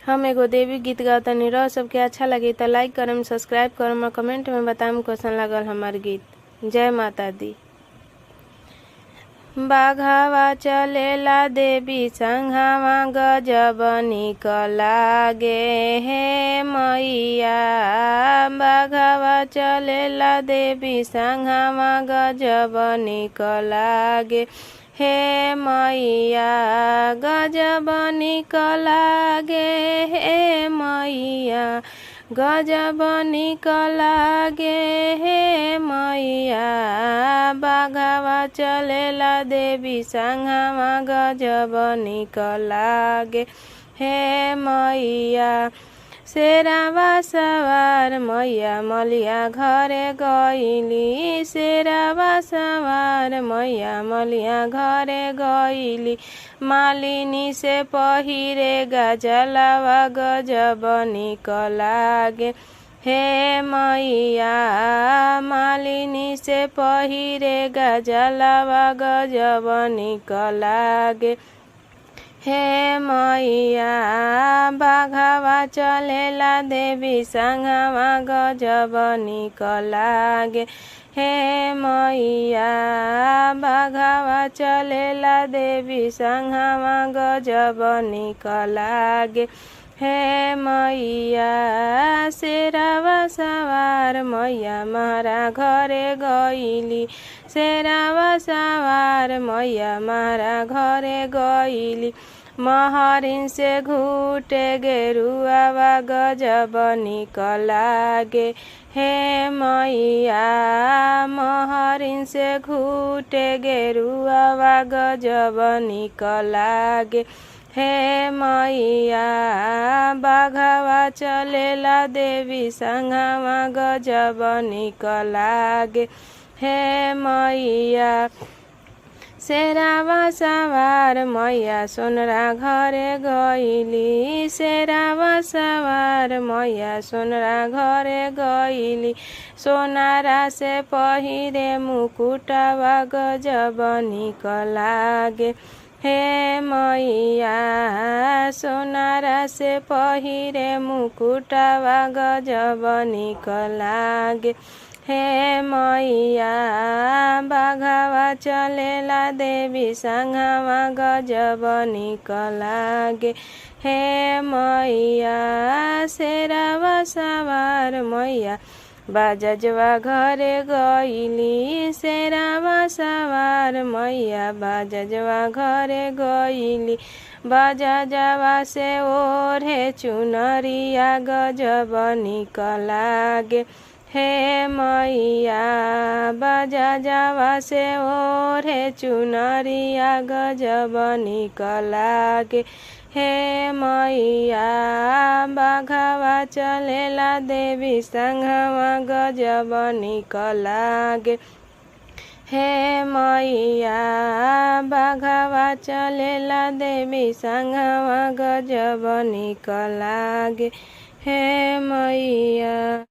हम एगो देवी गीत गावतानी। रह सबके अच्छा लगी तो लाइक करम, सब्सक्राइब करम और कमेंट में बताम कैसन लागल हमार गीत। जय माता दी। बाघावा चलेला देवी संघावा गजब निक लागे हे मैया। बाघावा चलेला देवी संघावा गजब निक लागे हे मैया। गजब निक लागे हे मैया। गजब निक लागे हे मैया। बाघावा चलेला देवी संघावा गजब निक लागे हे मैया। शेरावा सवार मैया मलिया घरे गईली। शेरावा सवार मैया मलिया घरे गईली। मालिनी से पहिरे गजलवा गजब निक लागे हे मैया। मालिनी से पहिरे गजलवा गजब निक लागे हे मैया। बाघावा चलेला देवी संघावा गजब निक लागे हे मैया। बाघावा चलेला देवी संघावा गजब निक लागे हे मैया। शेरावा सवार मैया मारा घरे गईली। शेरावा सवार मैया मारा घरे गईली। महरिन से घूटे गेरुआवा गजब निक लागे हे मैया। महरिन से घूटे गेरुआवा गजब निक लागे हे मैया। बाघावा चलेला देवी संघावा गजब निक लागे हे मैया। शेरावा सवार मैया सोनरा घरे गईली। शेरावा सवार मैया सोनरा घरे गईली। सोनारा से पहिरे मुकुटवा गजब निक लागे हे मैया। सोनारा से पहिरे मुकुटवा गजब निक लागे हे मैया। बाघावा चलेला देवी संघावा गजब निक लागे हे मैया। शेरावा सवार मैया बाजजवा घरे गईली। शेरावा सवार मैया बाजजवा घरे गईली। बाजजवा से ओढ़े चुनरिया गजब निक लागे हे मैया। बाजजवा से ओढ़े चुनरिया गजब निक लागे हे मैया। बाघावा चलेला देवी संघावा गजब निक लागे हे मैया। बाघावा चलेला देवी संघावा गजब निक लागे हे मैया।